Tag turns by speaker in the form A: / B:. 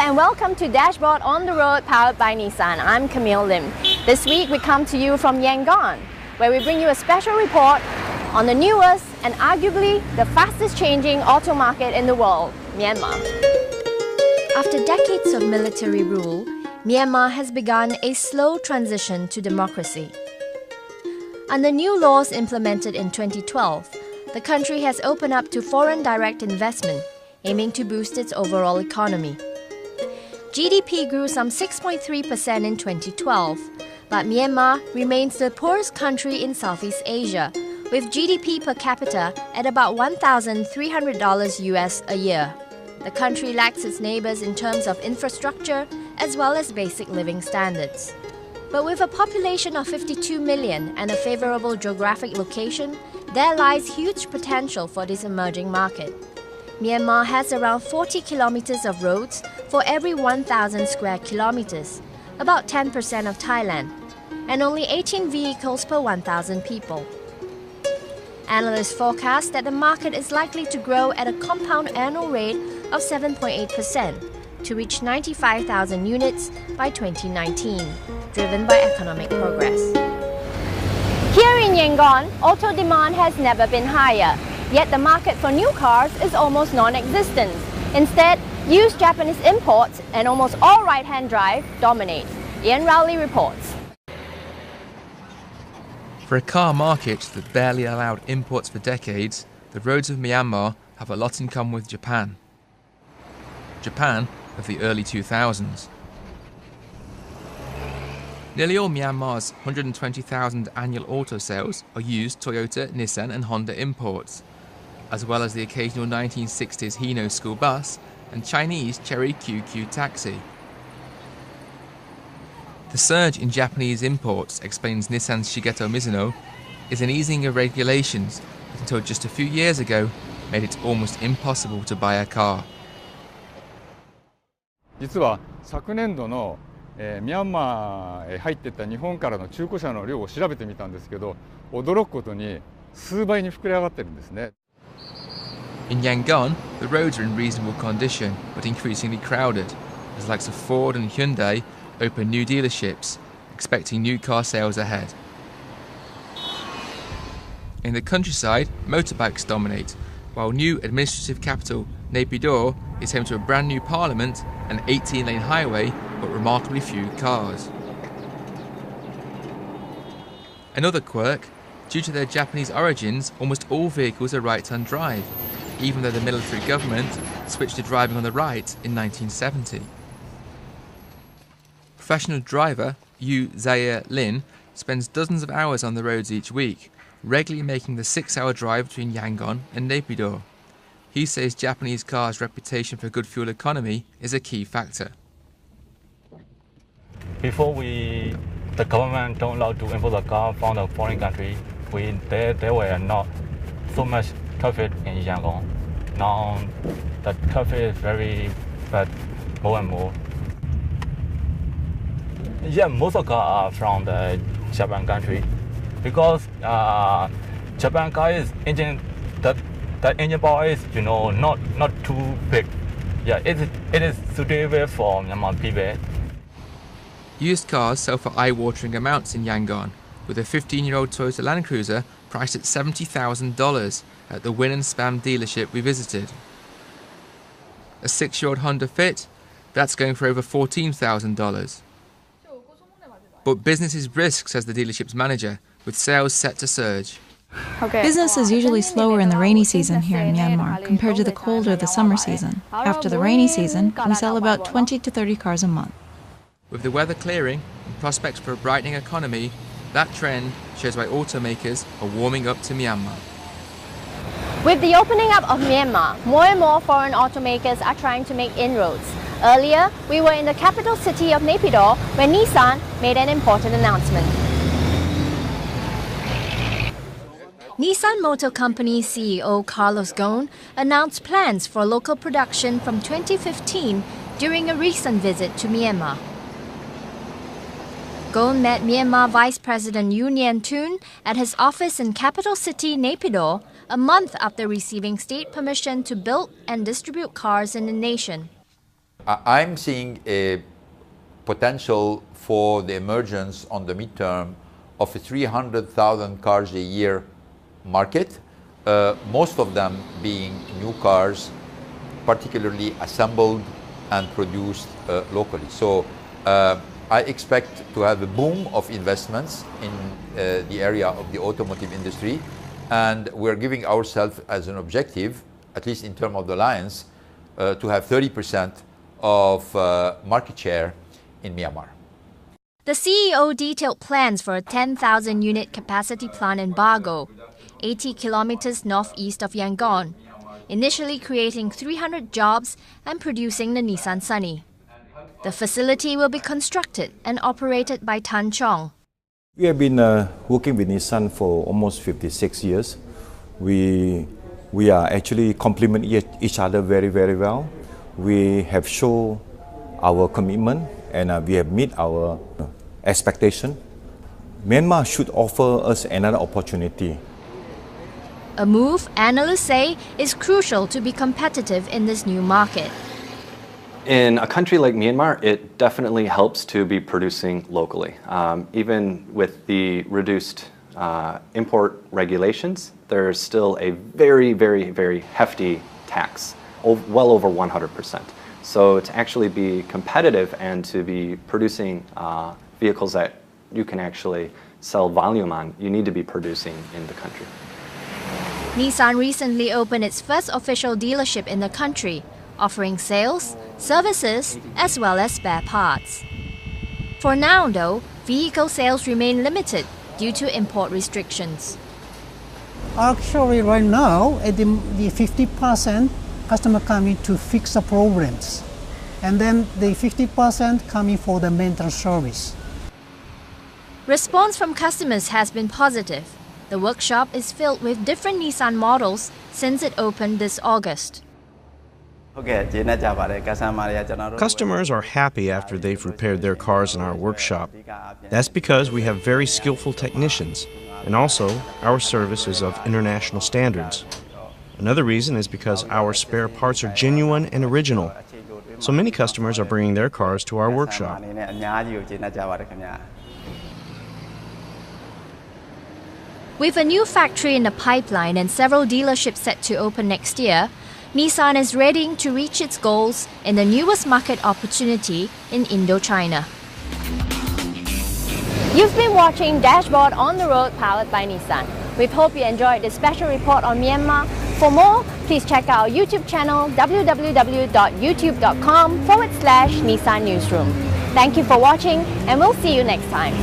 A: and welcome to Dashboard on the Road powered by Nissan. I'm Camille Lim. This week we come to you from Yangon, where we bring you a special report on the newest and arguably the fastest changing auto market in the world, Myanmar. After decades of military rule, Myanmar has begun a slow transition to democracy. Under new laws implemented in 2012, the country has opened up to foreign direct investment, aiming to boost its overall economy. GDP grew some 6.3% in 2012, but Myanmar remains the poorest country in Southeast Asia, with GDP per capita at about $1,300 US a year. The country lacks its neighbors in terms of infrastructure as well as basic living standards. But with a population of 52 million and a favorable geographic location, there lies huge potential for this emerging market. Myanmar has around 40 kilometers of roads for every 1,000 square kilometers, about 10% of Thailand, and only 18 vehicles per 1,000 people. Analysts forecast that the market is likely to grow at a compound annual rate of 7.8% to reach 95,000 units by 2019, driven by economic progress. Here in Yangon, auto demand has never been higher, yet the market for new cars is almost non-existent. Instead, used Japanese imports and almost all right-hand drive dominate. Ian Rowley reports.
B: For a car market that barely allowed imports for decades, the roads of Myanmar have a lot in common with Japan. Japan of the early 2000s. Nearly all Myanmar's 120,000 annual auto sales are used Toyota, Nissan and Honda imports, as well as the occasional 1960s Hino school bus and Chinese Chery QQ taxi. The surge in Japanese imports, explains Nissan's Shigeto Mizuno, is an easing of regulations that until just a few years ago made it almost impossible to buy a car.
C: 実は昨年度のミャンマーへ入っていった日本からの中古車の量を調べてみたんですけど、驚くことに数倍に膨れ上がってるんですね。
B: In Yangon, the roads are in reasonable condition but increasingly crowded, as the likes of Ford and Hyundai open new dealerships, expecting new car sales ahead. In the countryside, motorbikes dominate, while new administrative capital Naypyidaw is home to a brand new parliament, an 18-lane highway, but remarkably few cars. Another quirk, due to their Japanese origins, almost all vehicles are right-hand drive, even though the military government switched to driving on the right in 1970. Professional driver Yu Zaire Lin spends dozens of hours on the roads each week, regularly making the 6-hour drive between Yangon and Naypyidaw. He says Japanese cars' reputation for good fuel economy is a key factor.
D: Before the government don't allow to import the car from the foreign country, there were not so much traffic in Yangon. Now the traffic is very bad, more and more. Yeah, most of the cars are from the Japan country because Japan car is engine the engine power is not too big. Yeah, it is suitable for Myanmar people.
B: Used cars sell for eye-watering amounts in Yangon, with a 15-year-old Toyota Land Cruiser priced at $70,000 at the Win and Spam dealership we visited. A 6-year-old Honda Fit, that's going for over $14,000. But business is brisk, says the dealership's manager, with sales set to surge.
E: Business is usually slower in the rainy season here in Myanmar compared to the colder the summer season. After the rainy season, we sell about 20 to 30 cars a month.
B: With the weather clearing and prospects for a brightening economy, that trend shows why automakers are warming up to Myanmar.
A: With the opening up of Myanmar, more and more foreign automakers are trying to make inroads. Earlier, we were in the capital city of Naypyidaw, where Nissan made an important announcement. Nissan Motor Company CEO Carlos Ghosn announced plans for local production from 2015 during a recent visit to Myanmar. Ghosn met Myanmar Vice President Yoon Yean-toon at his office in capital city Naypyidaw a month after receiving state permission to build and distribute cars in the nation.
F: I'm seeing a potential for the emergence on the midterm of a 300,000 cars a year market, most of them being new cars, particularly assembled and produced locally. So I expect to have a boom of investments in the area of the automotive industry, and we're giving ourselves as an objective, at least in terms of the alliance, to have 30% of market share in Myanmar.
A: The CEO detailed plans for a 10,000 unit capacity plant in Bago, 80 kilometers northeast of Yangon, initially creating 300 jobs and producing the Nissan Sunny. The facility will be constructed and operated by Tan Chong.
G: We have been working with Nissan for almost 56 years. We are actually complement each other very, very well. We have shown our commitment and we have met our expectation. Myanmar should offer us another opportunity.
A: A move analysts say is crucial to be competitive in this new market.
H: In a country like Myanmar, it definitely helps to be producing locally. Even with the reduced import regulations, there's still a very, very, very hefty tax, well over 100%. So to actually be competitive and to be producing vehicles that you can actually sell volume on, you need to be producing in the country.
A: Nissan recently opened its first official dealership in the country, offering sales, services, as well as spare parts. For now, though, vehicle sales remain limited due to import restrictions.
I: Actually, right now, at the 50% customer coming to fix the problems, and then the 50% coming for the maintenance service.
A: Response from customers has been positive. The workshop is filled with different Nissan models since it opened this August.
J: Customers are happy after they've repaired their cars in our workshop. That's because we have very skillful technicians, and also our service is of international standards. Another reason is because our spare parts are genuine and original, so many customers are bringing their cars to our workshop.
A: With a new factory in the pipeline and several dealerships set to open next year, Nissan is ready to reach its goals in the newest market opportunity in Indochina. You've been watching Dashboard on the Road powered by Nissan. We hope you enjoyed this special report on Myanmar. For more, please check out our YouTube channel www.youtube.com/Nissan Newsroom. Thank you for watching and we'll see you next time.